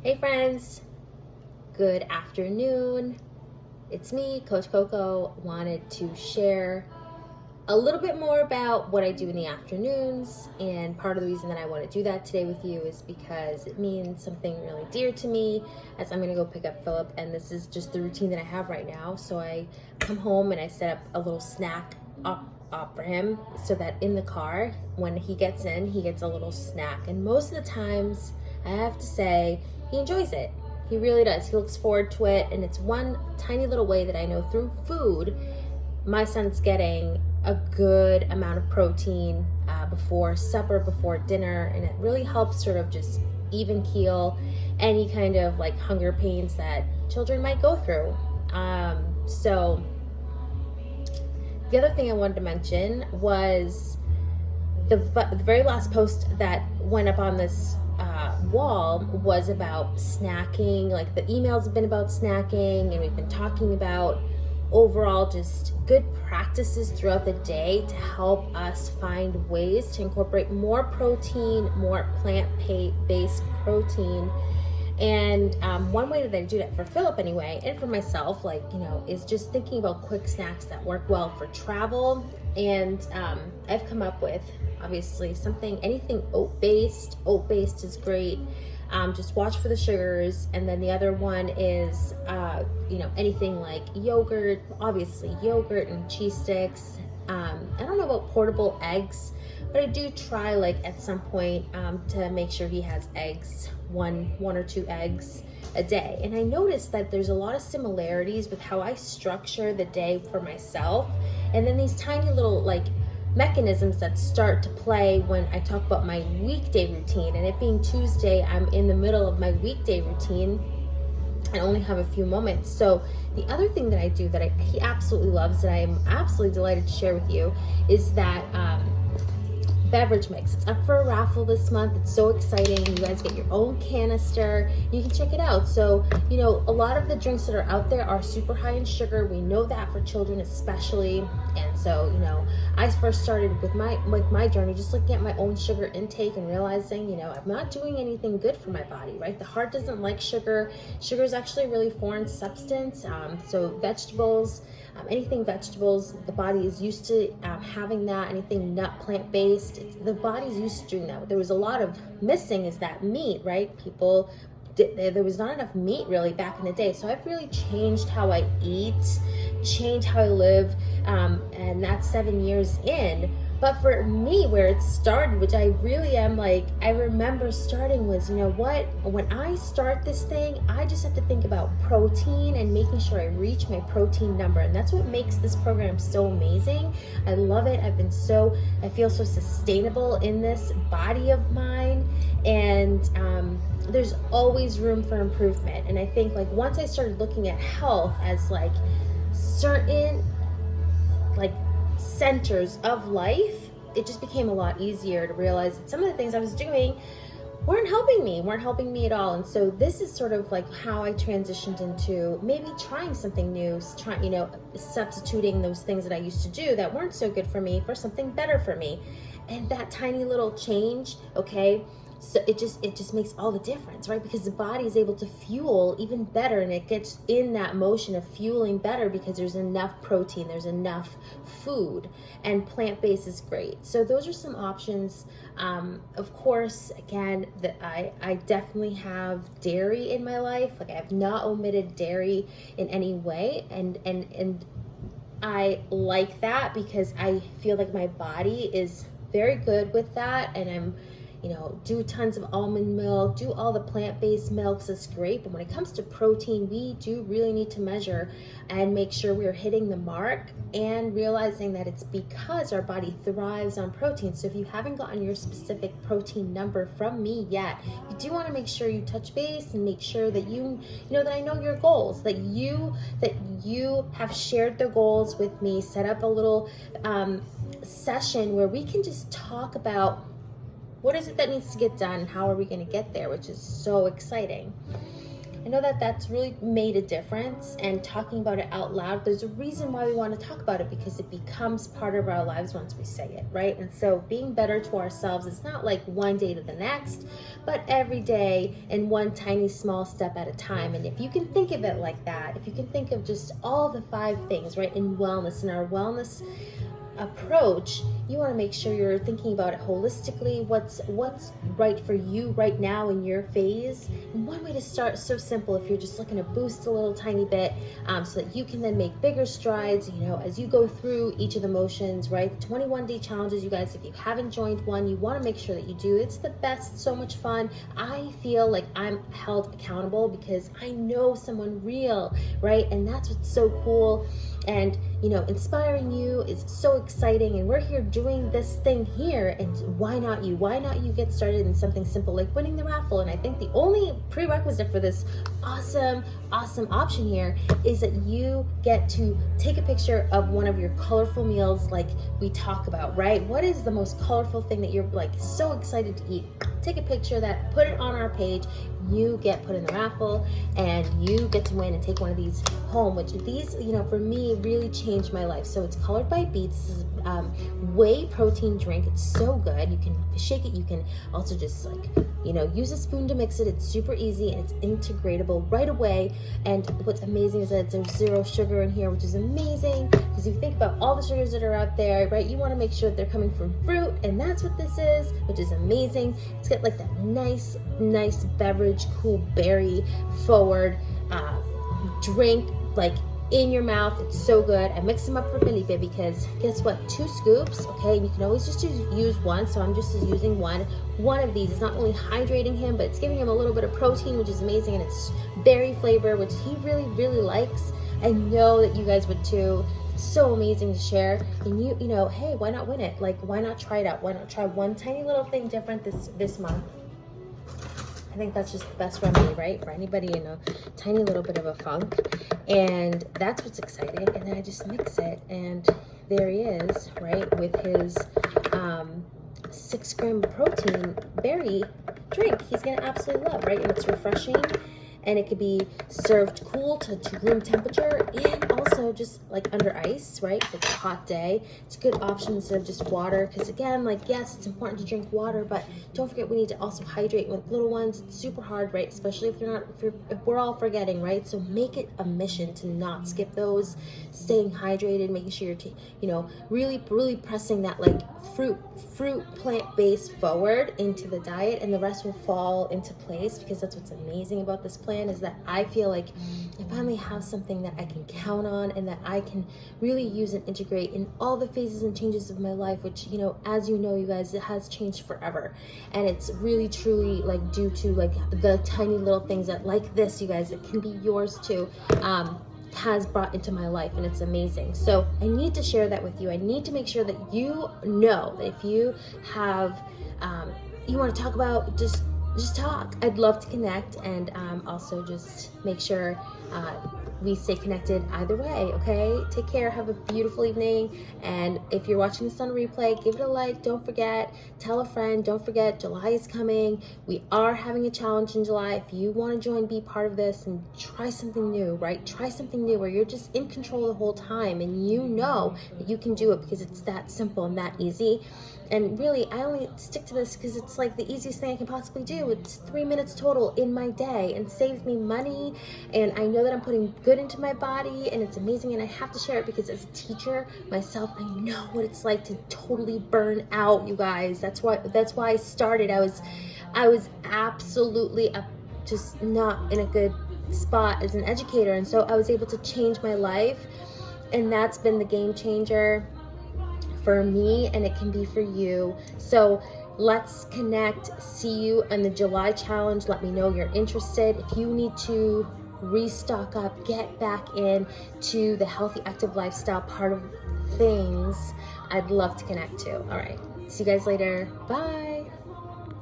Hey friends, good afternoon. It's me, Coach Coco. Wanted to share a little bit more about what I do in the afternoons, and part of the reason that I want to do that today with you is because it means something really dear to me, as I'm going to go pick up Philip, and this is just the routine that I have right now. So I come home and I set up a little snack up for him so that in the car, when he gets in, he gets a little snack. And most of the times, I have to say, he enjoys it. He really does. He looks forward to it, and it's one tiny little way that I know through food my son's getting a good amount of protein before supper, before dinner, and it really helps sort of just even keel any kind of like hunger pains that children might go through. So the other thing I wanted to mention was the very last post that went up on this wall was about snacking. Like, the emails have been about snacking, and we've been talking about overall just good practices throughout the day to help us find ways to incorporate more protein, more plant-based protein. And one way that I do that for Philip anyway, and for myself, is just thinking about quick snacks that work well for travel. And I've come up with, obviously, anything oat-based. Oat-based is great. Just watch for the sugars. And then the other one is, anything like yogurt, obviously yogurt and cheese sticks. I don't know about portable eggs, but I do try at some point to make sure he has eggs, one or two eggs a day. And I noticed that there's a lot of similarities with how I structure the day for myself. And then these tiny little mechanisms that start to play when I talk about my weekday routine. And it being Tuesday, I'm in the middle of my weekday routine. I only have a few moments. So the other thing that I do that he absolutely loves, that I am absolutely delighted to share with you, is that beverage mix. It's up for a raffle this month. It's so exciting. You guys get your own canister. You can check it out. So, a lot of the drinks that are out there are super high in sugar. We know that for children especially. And so, I first started with my journey just looking at my own sugar intake and realizing, I'm not doing anything good for my body, right? The heart doesn't like sugar. Sugar is actually a really foreign substance. So vegetables, anything vegetables, the body is used to having that. Anything nut, plant-based, the body's used to doing that. What there was a lot of missing is that meat, right? There was not enough meat really back in the day. So I've really changed how I eat, changed how I live, and that's 7 years in. But for me, where it started, which I really am I remember starting was, when I start this thing, I just have to think about protein and making sure I reach my protein number. And that's what makes this program so amazing. I love it. I feel so sustainable in this body of mine. And there's always room for improvement. And I think once I started looking at health as certain centers of life, it just became a lot easier to realize that some of the things I was doing weren't helping me at all. And so this is sort of how I transitioned into maybe trying something new, substituting those things that I used to do that weren't so good for me for something better for me. And that tiny little change, okay, so it just makes all the difference, right? Because the body is able to fuel even better, and it gets in that motion of fueling better because there's enough protein, there's enough food, and plant-based is great. So those are some options. Of course, again, that I definitely have dairy in my life. I have not omitted dairy in any way, and I like that because I feel like my body is very good with that, and I'm do tons of almond milk, do all the plant-based milks. It's great. But when it comes to protein, we do really need to measure and make sure we're hitting the mark and realizing that it's because our body thrives on protein. So if you haven't gotten your specific protein number from me yet, you do want to make sure you touch base and make sure that that I know your goals, that you have shared the goals with me, set up a little session where we can just talk about what is it that needs to get done? How are we going to get there? Which is so exciting. I know that that's really made a difference, and talking about it out loud, there's a reason why we want to talk about it, because it becomes part of our lives once we say it, right? And so being better to ourselves is not like one day to the next, but every day and one tiny small step at a time. And if you can think of it like that, if you can think of just all the 5 things, right, in wellness, in our wellness approach, you want to make sure you're thinking about it holistically. What's right for you right now in your phase. And one way to start is so simple. If you're just looking to boost a little tiny bit, so that you can then make bigger strides, as you go through each of the motions, right? 21-day challenges, you guys, if you haven't joined one, you want to make sure that you do. It's the best. It's so much fun. I feel like I'm held accountable because I know someone real, right? And that's what's so cool. And inspiring you is so exciting, and we're here doing this thing here, and why not you? Why not you get started in something simple like winning the raffle? And I think the only prerequisite for this awesome option here is that you get to take a picture of one of your colorful meals like we talk about, right? What is the most colorful thing that you're like so excited to eat? Take a picture of that, put it on our page. You get put in the raffle, and you get to win and take one of these home, which these, for me, really changed my life. So it's Colored by Beets. This is whey protein drink. It's so good. You can shake it. You can also just use a spoon to mix it. It's super easy, and it's integratable right away. And what's amazing is that there's 0 sugar in here, which is amazing, because you think about all the sugars that are out there, right? You want to make sure that they're coming from fruit, and that's what this is, which is amazing. It's got like that nice beverage, cool berry forward drink, like in your mouth. It's so good. I mix them up for Felipe because guess what? 2 scoops, okay? And you can always just use one, so I'm just using one. One of these is not only hydrating him, but it's giving him a little bit of protein, which is amazing, and it's berry flavor, which he really, really likes. I know that you guys would too. It's so amazing to share. And hey, why not win it? Like, why not try it out? Why not try one tiny little thing different this month? I think that's just the best remedy, right? For anybody in a tiny little bit of a funk. And that's what's exciting. And then I just mix it, and there he is, right? With his 6-gram protein berry drink. He's gonna absolutely love, right? And it's refreshing. And it could be served cool to room temperature, and also just like under ice, right? If it's a hot day, it's a good option instead of just water. Because again, yes, it's important to drink water, but don't forget we need to also hydrate with little ones. It's super hard, right? Especially if we're all forgetting, right? So make it a mission to not skip those, staying hydrated, making sure you're, really pressing that fruit plant-based forward into the diet, and the rest will fall into place, because that's what's amazing about this plan, is that I feel like I finally have something that I can count on, and that I can really use and integrate in all the phases and changes of my life, which, as you know, you guys, it has changed forever. And it's really truly due to the tiny little things that, like this, you guys, it can be yours too, has brought into my life, and it's amazing. So I need to share that with you. I need to make sure that you know that if you have you want to talk about, just talk. I'd love to connect, and also just make sure we stay connected either way, okay? Take care. Have a beautiful evening. And if you're watching this on replay, give it a like. Don't forget. Tell a friend. Don't forget, July is coming. We are having a challenge in July. If you want to join, be part of this, and try something new, right? Try something new where you're just in control the whole time, and you know that you can do it, because it's that simple and that easy. And really, I only stick to this because it's the easiest thing I can possibly do. It's 3 minutes total in my day, and saves me money, and I know that I'm putting good into my body, and it's amazing. And I have to share it because as a teacher myself, I know what it's like to totally burn out, you guys. That's why I started. I was absolutely just not in a good spot as an educator, and so I was able to change my life, and that's been the game changer for me, and it can be for you. So let's connect. See you in the July challenge. Let me know you're interested. If you need to restock up, get back in to the healthy, active lifestyle part of things, I'd love to connect too. All right, see you guys later. Bye.